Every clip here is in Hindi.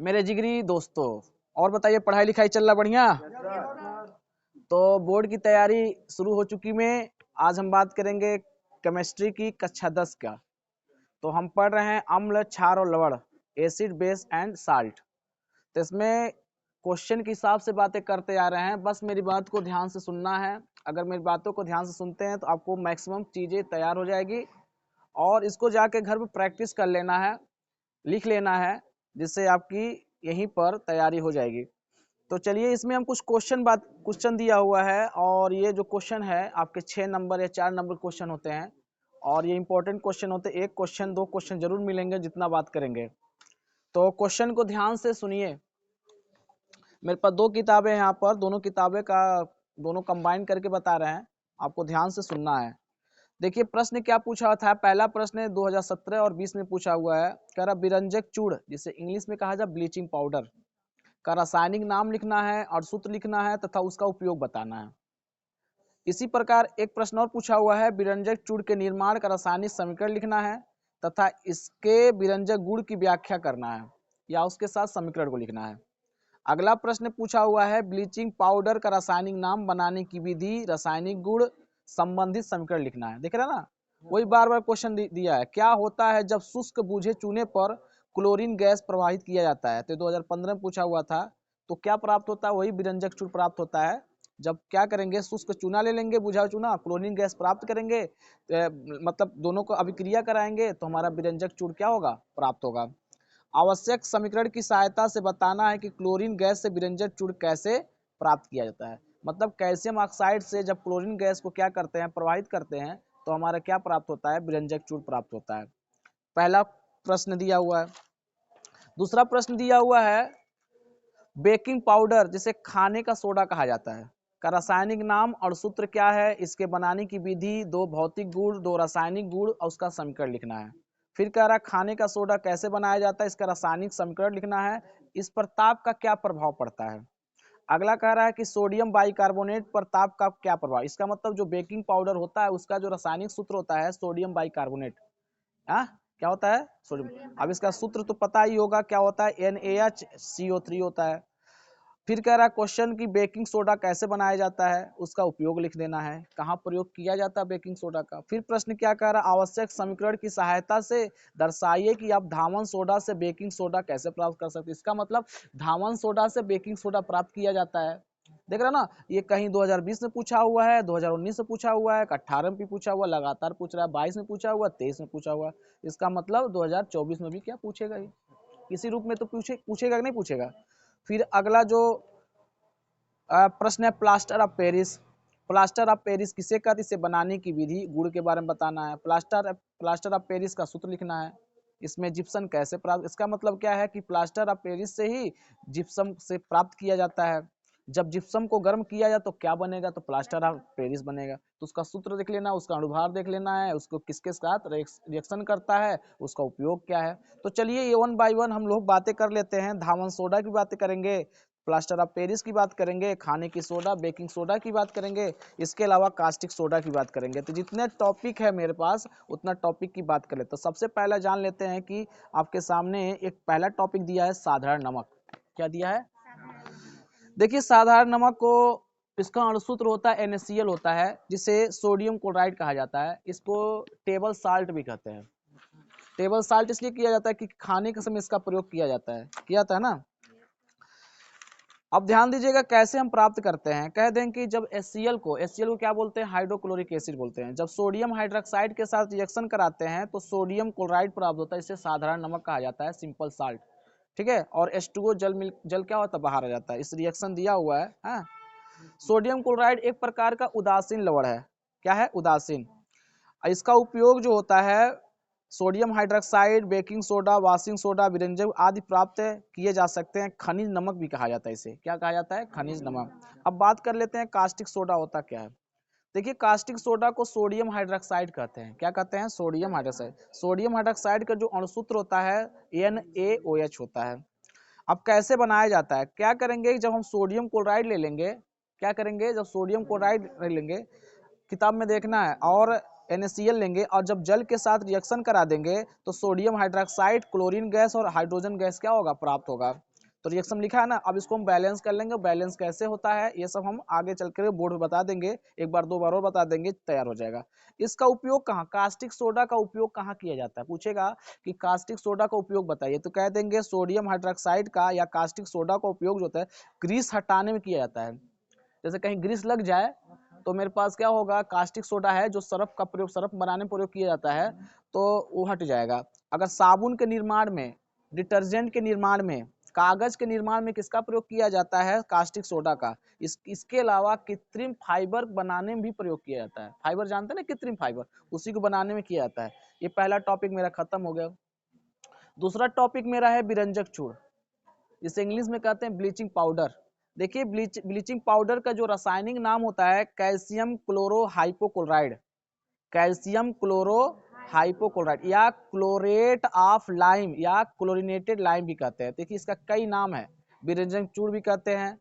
मेरे जिगरी दोस्तों, और बताइए पढ़ाई लिखाई चल रहा बढ़िया? तो बोर्ड की तैयारी शुरू हो चुकी में। आज हम बात करेंगे केमिस्ट्री की कक्षा 10 का। तो हम पढ़ रहे हैं अम्ल, क्षार और लवण, एसिड, बेस एंड साल्ट। तो इसमें क्वेश्चन के हिसाब से बातें करते आ रहे हैं, बस मेरी बात को ध्यान से सुनना है। अगर मेरी बातों को ध्यान से सुनते हैं तो आपको मैक्सिमम चीज़ें तैयार हो जाएगी और इसको जाके घर पे प्रैक्टिस कर लेना है, लिख लेना है, जिससे आपकी यहीं पर तैयारी हो जाएगी। तो चलिए, इसमें हम कुछ क्वेश्चन दिया हुआ है और ये जो क्वेश्चन है आपके 6 नंबर या 4 नंबर क्वेश्चन होते हैं और ये इंपॉर्टेंट क्वेश्चन होते हैं। एक क्वेश्चन 2 क्वेश्चन जरूर मिलेंगे जितना बात करेंगे। तो क्वेश्चन को ध्यान से सुनिए। मेरे पास 2 किताबें हैं यहाँ पर, दोनों कंबाइन करके बता रहे हैं, आपको ध्यान से सुनना है। देखिए प्रश्न क्या पूछा हुआ था। पहला प्रश्न 2017 और 20 में पूछा हुआ है। कह रहा विरंजक चूर्ण, जिसे इंग्लिश में कहा जाए ब्लीचिंग पाउडर, का रासायनिक नाम लिखना है और सूत्र लिखना है तथा उसका उपयोग बताना है। इसी प्रकार एक प्रश्न और पूछा हुआ है, विरंजक चूर्ण के निर्माण का रासायनिक समीकरण लिखना है तथा इसके विरंजक गुण की व्याख्या करना है या उसके साथ समीकरण को लिखना है। अगला प्रश्न पूछा हुआ है, ब्लीचिंग पाउडर का रासायनिक नाम बनाने की विधि, रासायनिक गुण संबंधित समीकरण लिखना है। देख रहे ना, वही बार बार क्वेश्चन दिया है। क्या होता है जब शुष्क बूझे चूने पर क्लोरीन गैस प्रवाहित किया जाता है? तो 2015 में पूछा हुआ था। तो क्या प्राप्त होता है? वही विरंजक चूर्ण प्राप्त होता है। जब क्या करेंगे, शुष्क चूना ले लेंगे, बुझा चूना, क्लोरीन गैस प्राप्त करेंगे, मतलब दोनों को अभिक्रिया कराएंगे तो हमारा विरंजक चूर्ण क्या होगा? प्राप्त होगा। आवश्यक समीकरण की सहायता से बताना है कि क्लोरीन गैस से विरंजक चूर्ण कैसे प्राप्त किया जाता है। मतलब कैल्शियम ऑक्साइड से जब क्लोरीन गैस को क्या करते हैं, प्रवाहित करते हैं, तो हमारा क्या प्राप्त होता है? विरंजक चूर्ण प्राप्त होता है। पहला प्रश्न दिया हुआ है। दूसरा प्रश्न दिया हुआ है, बेकिंग पाउडर जिसे खाने का सोडा कहा जाता है, का रासायनिक नाम और सूत्र क्या है, इसके बनाने की विधि, 2 भौतिक गुण, 2 रासायनिक गुण और उसका समीकरण लिखना है। फिर कह रहा है खाने का सोडा कैसे बनाया जाता है, इसका रासायनिक समीकरण लिखना है। इस पर ताप का क्या प्रभाव पड़ता है। अगला कह रहा है कि सोडियम बाइकार्बोनेट पर ताप का क्या प्रभाव। इसका मतलब जो बेकिंग पाउडर होता है उसका जो रासायनिक सूत्र होता है सोडियम बाइकार्बोनेट। हाँ, क्या होता है? सोडियम। अब इसका सूत्र तो पता ही होगा, क्या होता है? NaHCO3 होता है। फिर कह रहा है क्वेश्चन की बेकिंग सोडा कैसे बनाया जाता है, उसका उपयोग लिख देना है, कहाँ प्रयोग किया जाता है बेकिंग सोडा का। फिर प्रश्न क्या कह रहा है, आवश्यक समीकरण की सहायता से दर्शाइए कि आप धावन सोडा से बेकिंग सोडा कैसे प्राप्त कर सकते हैं। इसका मतलब धावन सोडा से बेकिंग सोडा प्राप्त किया जाता है। देख रहा ना, ये कहीं 2020 में पूछा हुआ है, 2019 में पूछा हुआ है, 18 में भी पूछा हुआ, लगातार पूछ रहा है, 22 में पूछा हुआ, 23 में पूछा हुआ। इसका मतलब 2024 में भी क्या पूछेगा, ही इसी रूप में तो पूछेगा कि नहीं पूछेगा। फिर अगला जो प्रश्न है, plaster of Paris. Plaster of Paris किसे कहते हैं, इसे बनाने की विधि, गुण के बारे में बताना है। प्लास्टर ऑफ पेरिस का सूत्र लिखना है। इसमें जिप्सम कैसे प्राप्त, इसका मतलब क्या है कि प्लास्टर ऑफ पेरिस से ही जिप्सम से प्राप्त किया जाता है। जब जिप्सम को गर्म किया जाए तो क्या बनेगा? तो प्लास्टर ऑफ पेरिस बनेगा। तो उसका सूत्र देख लेना, उसका अनुभार देख लेना है, उसको किसके साथ रिएक्शन करता है, उसका उपयोग क्या है। तो चलिए ये 1 बाय 1 हम लोग बातें कर लेते हैं। धावन सोडा की बातें करेंगे, प्लास्टर ऑफ पेरिस की बात करेंगे, खाने की सोडा बेकिंग सोडा की बात करेंगे, इसके अलावा कास्टिक सोडा की बात करेंगे। तो जितने टॉपिक है मेरे पास उतना टॉपिक की बात कर लेते हैं। तो सबसे पहले जान लेते हैं कि आपके सामने एक पहला टॉपिक दिया है, साधारण नमक। क्या दिया है? देखिए साधारण नमक को, इसका अणुसूत्र होता है NaCl होता है, जिसे सोडियम क्लोराइड कहा जाता है। इसको टेबल साल्ट भी कहते हैं। टेबल साल्ट इसलिए किया जाता है कि खाने के समय इसका प्रयोग किया जाता है ना। अब ध्यान दीजिएगा कैसे हम प्राप्त करते हैं। कह दें कि जब HCl को क्या बोलते हैं? हाइड्रोक्लोरिक एसिड बोलते हैं। जब सोडियम हाइड्रोक्साइड के साथ रिएक्शन कराते हैं तो सोडियम क्लोराइड प्राप्त होता है, इसे साधारण नमक कहा जाता है, सिंपल साल्ट। ठीक है। और H2O जल क्या होता है? बाहर आ जाता है। इस रिएक्शन दिया हुआ है, हाँ? सोडियम क्लोराइड एक प्रकार का उदासीन लवण है। क्या है? उदासीन। इसका उपयोग जो होता है, sodium hydroxide, baking soda, washing soda, विरंजक आदि प्राप्त किए जा सकते हैं। खनिज नमक भी कहा जाता है इसे। क्या कहा जाता है? खनिज नमक। अब बात कर लेते हैं कास्टिक सोडा होता क्या है। देखिए कास्टिक सोडा को सोडियम हाइड्रोक्साइड कहते हैं। क्या कहते हैं? Sodium hydroxide. सोडियम हाइड्रोक्साइड का जो अणुसूत्र होता है NaOH होता है। अब कैसे बनाया जाता है? क्या करेंगे, जब हम सोडियम क्लोराइड ले लेंगे, क्या करेंगे, जब सोडियम क्लोराइड ले लेंगे, किताब में देखना है, और NaCl लेंगे और जब जल के साथ रिएक्शन करा देंगे तो सोडियम हाइड्रोक्साइड, क्लोरीन गैस और हाइड्रोजन गैस क्या होगा? प्राप्त होगा। तो रिएक्शन लिखा है ना, अब इसको हम बैलेंस कर लेंगे, बैलेंस कैसे होता है ये सब हम आगे चल कर बोर्ड में बता देंगे, एक बार दो बार और बता देंगे, तैयार हो जाएगा। इसका उपयोग कहाँ, कास्टिक सोडा का उपयोग कहाँ किया जाता है, पूछेगा कि कास्टिक सोडा का उपयोग बताइए, तो कह देंगे सोडियम हाइड्रोक्साइड का या कास्टिक सोडा का उपयोग जो होता है ग्रीस हटाने में किया जाता है। जैसे कहीं ग्रीस लग जाए तो मेरे पास क्या होगा, कास्टिक सोडा है जो सर्फ का प्रयोग, सर्फ बनाने में प्रयोग किया जाता है, तो वो हट जाएगा। अगर साबुन के निर्माण में, डिटर्जेंट के निर्माण में, कागज के निर्माण में किसका प्रयोग किया जाता है, कास्टिक सोडा का। इसके अलावा कृत्रिम फाइबर बनाने में भी प्रयोग किया जाता है। फाइबर जानते हैं ना, कृत्रिम फाइबर, उसी को बनाने में किया जाता है। ये पहला टॉपिक मेरा खत्म हो गया। दूसरा टॉपिक मेरा है विरंजक चूर्ण, जिसे इंग्लिश में कहते हैं ब्लीचिंग पाउडर। देखिए ब्लीचिंग पाउडर का जो रासायनिक नाम होता है कैल्शियम क्लोरोहाइपोक्लोराइड, कैल्शियम क्लोरोहाइपोक्लोराइड या क्लोरेट ऑफ लाइम या क्लोरीनेटेड लाइम भी कहते हैं। देखिए इसका कई नाम है, विरंजक चूर्ण भी कहते हैं,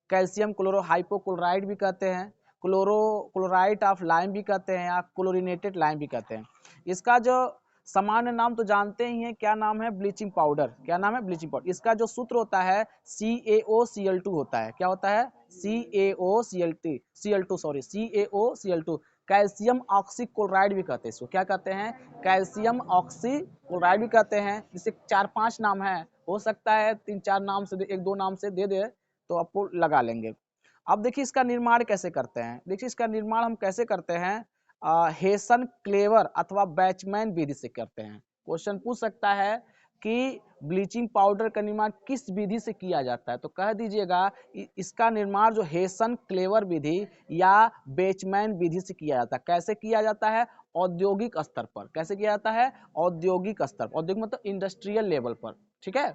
कैल्शियम क्लोरोहाइपोक्लोराइड भी कहते हैं, क्लोराइट ऑफ लाइम भी कहते हैं या क्लोरीनेटेड लाइम भी कहते हैं। इसका जो सामान्य नाम तो जानते ही हैं, क्या नाम है, ब्लीचिंग पाउडर। क्या नाम है, ब्लीचिंग पाउडर। इसका जो सूत्र होता है CaOCl2 होता है। क्या होता है, CaOCl2, कैल्शियम ऑक्सीक्लोराइड भी कहते हैं इसको। क्या कहते हैं, कैल्शियम ऑक्सीक्लोराइड भी कहते हैं। जिसे 4-5 नाम है, हो सकता है 3-4 नाम से, 1-2 नाम से दे दे तो आपको लगा लेंगे। अब देखिए इसका निर्माण कैसे करते हैं। देखिए इसका निर्माण हम कैसे करते हैं, हेसन क्लेवर अथवा बैचमैन विधि से करते हैं। क्वेश्चन पूछ सकता है कि ब्लीचिंग पाउडर का निर्माण किस विधि से किया जाता है, तो कह दीजिएगा इसका निर्माण जो हेसन क्लेवर विधि या बैचमैन विधि से किया जाता है। कैसे किया जाता है, औद्योगिक स्तर पर। कैसे किया जाता है, औद्योगिक स्तर पर, औद्योगिक मतलब इंडस्ट्रियल लेवल पर, ठीक है।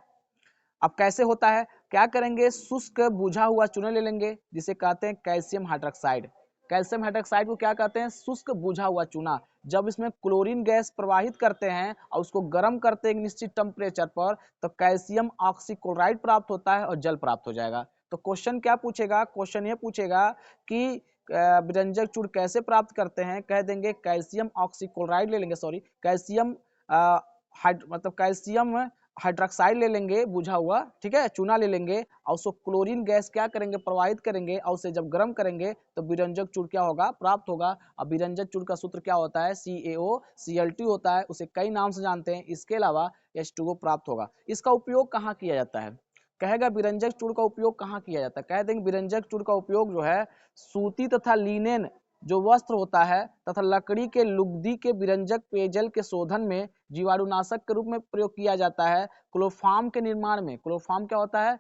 अब कैसे होता है, क्या करेंगे, शुष्क बुझा हुआ चूना ले लेंगे जिसे कहते हैं कैल्शियम हाइड्रोक्साइड। कैल्शियम हाइड्रोक्साइड को क्या कहते हैं, शुष्क बुझा हुआ चूना। जब इसमें क्लोरीन गैस प्रवाहित करते हैं और उसको गर्म करते हैं एक निश्चित टेम्परेचर पर, तो कैल्शियम ऑक्सीक्लोराइड प्राप्त होता है और जल प्राप्त हो जाएगा। तो क्वेश्चन क्या पूछेगा, क्वेश्चन ये पूछेगा कि विरंजक चूर्ण कैसे प्राप्त करते हैं। कह देंगे कैल्शियम ऑक्सीक्लोराइड ले लेंगे, सॉरी कैल्शियम मतलब कैल्शियम हाइड्रोक्साइड ले लेंगे बुझा हुआ, ठीक है, चूना ले लेंगे और उसको क्लोरीन गैस क्या करेंगे, प्रवाहित करेंगे और उसे जब गर्म करेंगे तो विरंजक चूर्ण क्या होगा, प्राप्त होगा। अब विरंजक चूर्ण का सूत्र क्या होता है, CaOCl2 होता है, उसे कई नाम से जानते हैं। इसके अलावा H2O प्राप्त होगा। इसका उपयोग कहाँ किया जाता है, कहेगा विरंजक चूर्ण का उपयोग कहाँ किया जाता है। कह देंगे विरंजक चूर्ण का उपयोग जो है सूती तथा लिनेन जो वस्त्र होता है तथा लकड़ी के लुगदी के विरंजक पेयजल के शोधन में जीवाणुनाशक के रूप में प्रयोग किया जाता है। क्लोरोफॉर्म के निर्माण में, क्लोरोफॉर्म क्या होता है,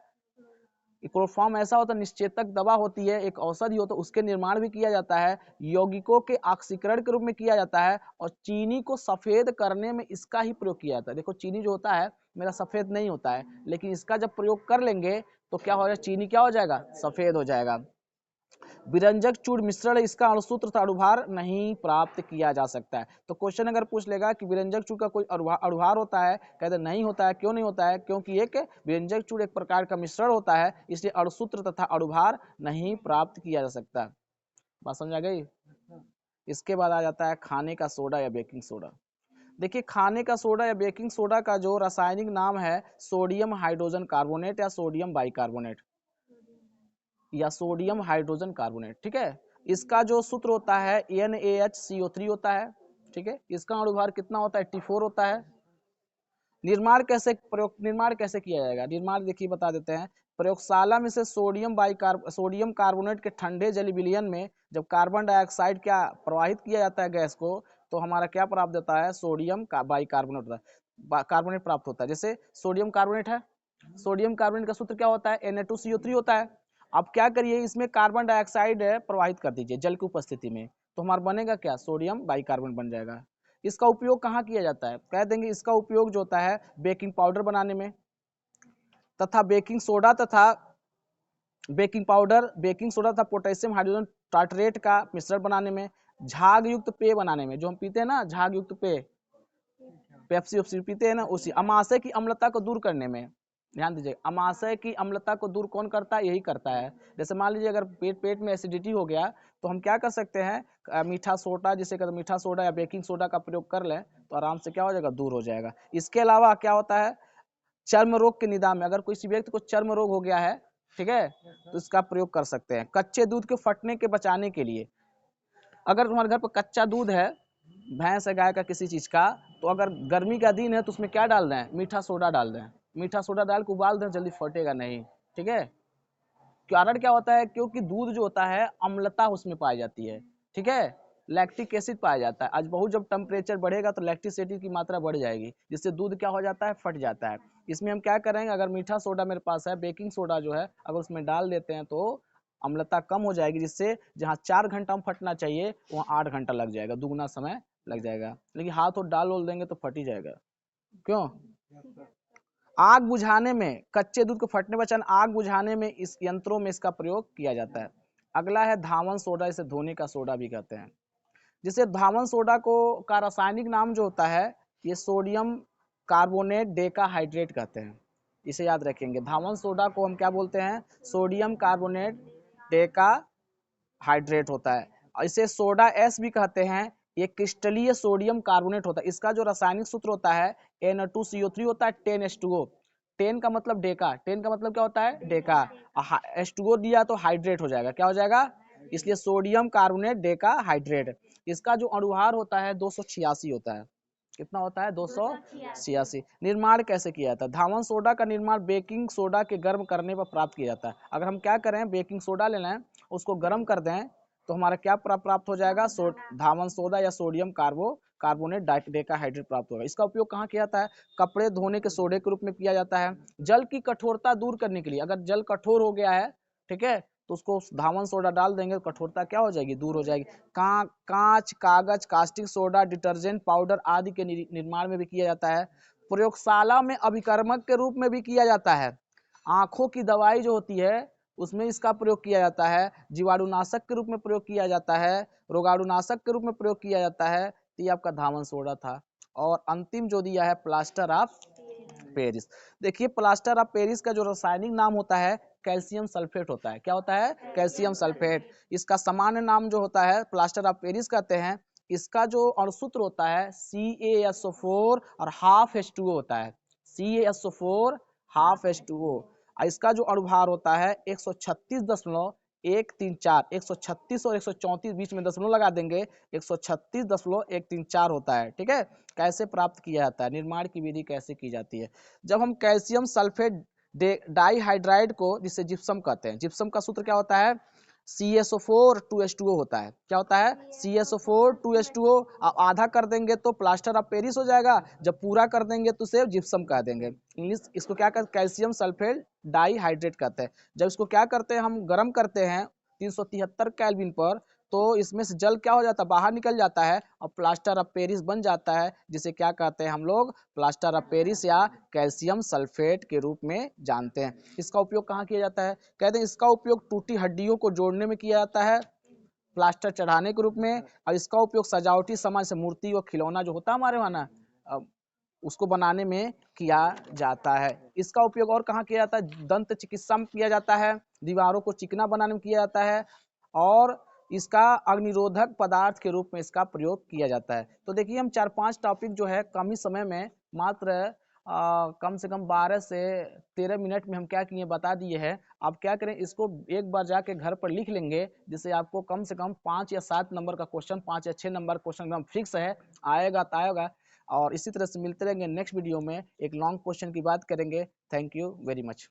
क्लोरोफॉर्म ऐसा होता है, निश्चेतक दवा होती है, एक औषधि होता है, उसके निर्माण भी किया जाता है। यौगिकों के ऑक्सीकरण के रूप में किया जाता है और चीनी को सफेद करने में इसका ही प्रयोग किया जाता है। देखो चीनी जो होता है मेरा सफेद नहीं होता है, लेकिन इसका जब प्रयोग कर लेंगे तो क्या हो जाएगा, चीनी क्या हो जाएगा, सफेद हो जाएगा। विरंजक चूर्ण मिश्रण इसका अणुसूत्र तथा अणुभार नहीं प्राप्त किया जा सकता है। तो क्वेश्चन अगर पूछ लेगा कि विरंजक चूर्ण का कोई अणुभार होता है, कहते नहीं होता है। क्यों नहीं होता है, क्योंकि एक विरंजक चूर्ण एक प्रकार का मिश्रण होता है, इसलिए अणुसूत्र तथा अणुभार नहीं प्राप्त किया जा सकता। बात समझ आ गई। इसके बाद आ जाता है खाने का सोडा या बेकिंग सोडा। देखिए खाने का सोडा या बेकिंग सोडा का जो रासायनिक नाम है सोडियम हाइड्रोजन कार्बोनेट या सोडियम बाइकार्बोनेट या सोडियम हाइड्रोजन कार्बोनेट, ठीक है। इसका जो सूत्र होता है NaHCO3 होता है, ठीक है। इसका अणुभार कितना होता है, T4 होता है। निर्माण कैसे किया जाएगा, निर्माण देखिए बता देते हैं। प्रयोगशाला में से सोडियम कार्बोनेट के ठंडे जल विलयन में जब कार्बन डाइऑक्साइड क्या प्रवाहित किया जाता है गैस को, तो हमारा क्या प्राप्त होता है, सोडियम बाइकार्बोनेट होता है, कार्बोनेट प्राप्त होता है। जैसे सोडियम कार्बोनेट है, सोडियम कार्बोनेट का सूत्र क्या होता है, Na2CO3 होता है। अब क्या करिए, इसमें कार्बन डाइऑक्साइड प्रवाहित कर दीजिए जल की उपस्थिति में, तो हमारा बनेगा क्या, सोडियम बाइकार्बोनेट बन जाएगा। इसका उपयोग कहाँ किया जाता है, कह देंगे इसका उपयोग जो होता है बेकिंग पाउडर बनाने में तथा बेकिंग सोडा तथा पोटेशियम हाइड्रोजन टार्टरेट का मिश्रण बनाने में, झाग युक्त पेय बनाने में, जो हम पीते हैं ना झाग युक्त पेय, पेप्सी वेप्सी पीते हैं ना, उसी अमाशय की अम्लता को दूर करने में। ध्यान दीजिए, अमाशय की अम्लता को दूर कौन करता है, यही करता है। जैसे मान लीजिए अगर पेट में एसिडिटी हो गया तो हम क्या कर सकते हैं, मीठा सोडा जिसे कहते हैं मीठा सोडा या बेकिंग सोडा का प्रयोग कर लें तो आराम से क्या हो जाएगा, दूर हो जाएगा। इसके अलावा क्या होता है, चर्म रोग के निदान में, अगर किसी व्यक्ति को चर्म रोग हो गया है, ठीक है, तो इसका प्रयोग कर सकते हैं। कच्चे दूध के फटने के बचाने के लिए, अगर तुम्हारे घर पर कच्चा दूध है, भैंस है, गाय का, किसी चीज का, तो अगर गर्मी का दिन है तो उसमें क्या डाल दें, मीठा सोडा डाल दें। मीठा सोडा डाल के उबाल दें, जल्दी फटेगा नहीं, ठीक है। कारण क्या होता है, क्योंकि दूध जो होता है अम्लता उसमें पाई जाती है, ठीक है, लैक्टिक एसिड पाया जाता है। आज बहुत जब टेम्परेचर बढ़ेगा तो लैक्टिक एसिड की मात्रा बढ़ जाएगी, जिससे दूध क्या हो जाता है, फट जाता है। इसमें हम क्या करेंगे, अगर मीठा सोडा मेरे पास है, बेकिंग सोडा जो है, अगर उसमें डाल देते हैं तो अम्लता कम हो जाएगी, जिससे जहाँ 4 घंटा में फटना चाहिए वहाँ 8 घंटा लग जाएगा, दुगना समय लग जाएगा। लेकिन हाथ और डाल ओल देंगे तो फट ही जाएगा। क्यों? आग बुझाने में, कच्चे दूध को फटने बचाने, आग बुझाने में इस यंत्रों में इसका प्रयोग किया जाता है। अगला है धावन सोडा, इसे धोने का सोडा भी कहते हैं। जिसे धावन सोडा को का रासायनिक नाम जो होता है, ये सोडियम कार्बोनेट डेकाहाइड्रेट कहते हैं। इसे याद रखेंगे, धावन सोडा को हम क्या बोलते हैं, सोडियम कार्बोनेट डेकाहाइड्रेट होता है। इसे सोडा एस भी कहते हैं। ये क्रिस्टलीय सोडियम कार्बोनेट होता है। इसका जो रासायनिक सूत्र होता है Na2CO3 होता है 10H2O। 10 का मतलब डेका, 10 का मतलब क्या होता है, डेका। H2O दिया तो हाइड्रेट हो जाएगा, क्या हो जाएगा, इसलिए सोडियम कार्बोनेट डेकाहाइड्रेट। इसका जो अणुभार होता है 286 होता है। कितना होता है, 286। निर्माण कैसे किया जाता है, धावन सोडा का निर्माण बेकिंग सोडा के गर्म करने पर प्राप्त किया जाता है। अगर हम क्या करें, बेकिंग सोडा ले लें, उसको गर्म कर दें, तो हमारा क्या प्राप्त हो जाएगा, धावन सोडा या सोडियम कार्बोनेट डेकाहाइड्रेट प्राप्त होगा। इसका उपयोग कहाँ किया जाता है, कपड़े धोने के सोडे के रूप में किया जाता है। जल की कठोरता दूर करने के लिए, अगर जल कठोर हो गया है, ठीक है, तो उसको धावन सोडा डाल देंगे, कठोरता क्या हो जाएगी, दूर हो जाएगी। कांच, कागज, कास्टिक सोडा, डिटर्जेंट पाउडर आदि के निर्माण में भी किया जाता है। प्रयोगशाला में अभिकर्मक के रूप में भी किया जाता है। आंखों की दवाई जो होती है उसमें इसका प्रयोग किया जाता है। जीवाणुनाशक के रूप में प्रयोग किया जाता है, रोगाणुनाशक के रूप में प्रयोग किया जाता है। तो ये आपका धावन सोडा था। और अंतिम जो दिया है प्लास्टर ऑफ पेरिस। देखिए, प्लास्टर ऑफ पेरिस का जो रासायनिक नाम होता है कैल्शियम सल्फेट होता है। क्या होता है, कैल्शियम सल्फेट। इसका सामान्य नाम जो होता है प्लास्टर ऑफ पेरिस कहते हैं। इसका जो अणुसूत्र होता है CaSO4 और हाफ H2O होता है। CaSO4 half H2O। इसका जो अणुभार होता है 136.134, 136 और 134 बीच में दशमलव लगा देंगे, 136.134 होता है, ठीक है। कैसे प्राप्त किया जाता है, निर्माण की विधि कैसे की जाती है, जब हम कैल्शियम सल्फेट डाइहाइड्राइड को, जिसे जिप्सम कहते हैं, जिप्सम का सूत्र क्या होता है, CaSO4 2H2O होता है। क्या होता है, CaSO4 2H2O। आप आधा कर देंगे तो प्लास्टर ऑफ पेरिस हो जाएगा, जब पूरा कर देंगे तो उसे जिप्सम कह देंगे। इंग्लिश इसको क्या कहते हैं, कैल्शियम सल्फेट डाइहाइड्रेट कहते हैं। जब इसको क्या करते हैं, हम गर्म करते हैं 373 केल्विन पर, तो इसमें से जल क्या हो जाता है, बाहर निकल जाता है और प्लास्टर ऑफ पेरिस बन जाता है, जिसे क्या कहते हैं हम लोग, प्लास्टर ऑफ पेरिस या कैल्शियम सल्फेट के रूप में जानते हैं। इसका उपयोग कहाँ किया जाता है, कहते हैं इसका उपयोग टूटी हड्डियों को जोड़ने में किया जाता है, प्लास्टर चढ़ाने के रूप में। और इसका उपयोग सजावटी सामान से मूर्ति और खिलौना जो होता है हमारे वहाँ ना, उसको बनाने में किया जाता है। इसका उपयोग और कहाँ किया जाता है, दंत चिकित्सा में किया जाता है, दीवारों को चिकना बनाने में किया जाता है, और इसका अग्निरोधक पदार्थ के रूप में इसका प्रयोग किया जाता है। तो देखिए, हम 4-5 टॉपिक जो है कम ही समय में, मात्र कम से कम 12 से 13 मिनट में हम क्या किए बता दिए हैं। आप क्या करें, इसको एक बार जाके घर पर लिख लेंगे, जिससे आपको कम से कम 5 या 7 नंबर का क्वेश्चन, 5 या 6 नंबर क्वेश्चन एकदम फिक्स है, आएगा तो आएगा। और इसी तरह से मिलते रहेंगे नेक्स्ट वीडियो में, एक लॉन्ग क्वेश्चन की बात करेंगे। Thank you very much.